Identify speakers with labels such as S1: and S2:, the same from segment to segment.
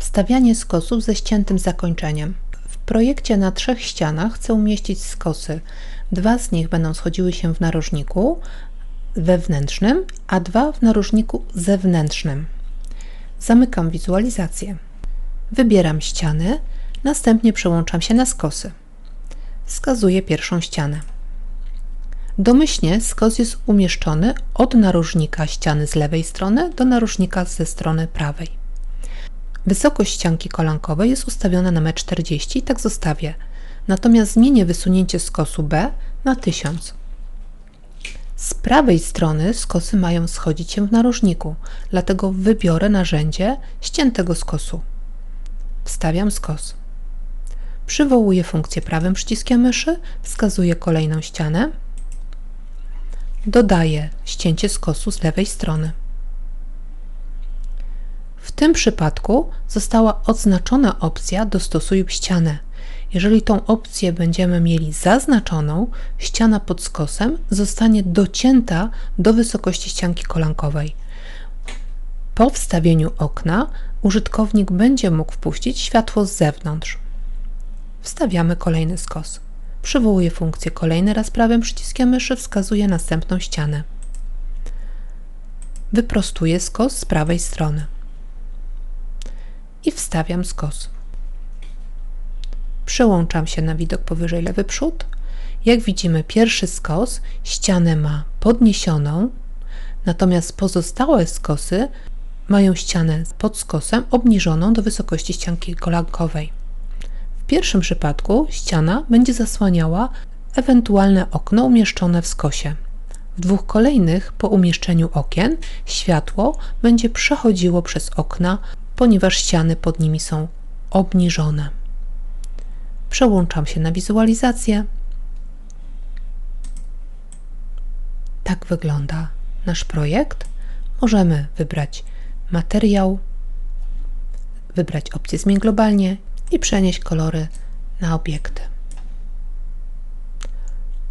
S1: Wstawianie skosów ze ściętym zakończeniem. W projekcie na 3 ścianach chcę umieścić skosy. 2 z nich będą schodziły się w narożniku wewnętrznym, a 2 w narożniku zewnętrznym. Zamykam wizualizację. Wybieram ściany, następnie przełączam się na skosy. Wskazuję pierwszą ścianę. Domyślnie skos jest umieszczony od narożnika ściany z lewej strony do narożnika ze strony prawej. Wysokość ścianki kolankowej jest ustawiona na 1,40 m i tak zostawię. Natomiast zmienię wysunięcie skosu B na 1000. Z prawej strony skosy mają schodzić się w narożniku, dlatego wybiorę narzędzie ściętego skosu. Wstawiam skos. Przywołuję funkcję prawym przyciskiem myszy, wskazuję kolejną ścianę. Dodaję ścięcie skosu z lewej strony. W tym przypadku została odznaczona opcja Dostosuj ścianę. Jeżeli tą opcję będziemy mieli zaznaczoną, ściana pod skosem zostanie docięta do wysokości ścianki kolankowej. Po wstawieniu okna użytkownik będzie mógł wpuścić światło z zewnątrz. Wstawiamy kolejny skos. Przywołuję funkcję kolejny raz prawym przyciskiem myszy, wskazuję następną ścianę. Wyprostuję skos z prawej strony i wstawiam skos. Przełączam się na widok powyżej lewy przód. Jak widzimy, pierwszy skos ścianę ma podniesioną, natomiast pozostałe skosy mają ścianę pod skosem obniżoną do wysokości ścianki kolankowej. W pierwszym przypadku ściana będzie zasłaniała ewentualne okno umieszczone w skosie. W 2 kolejnych po umieszczeniu okien światło będzie przechodziło przez okna, ponieważ ściany pod nimi są obniżone. Przełączam się na wizualizację. Tak wygląda nasz projekt. Możemy wybrać materiał, wybrać opcję Zmień globalnie i przenieść kolory na obiekty.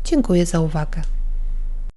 S1: Dziękuję za uwagę.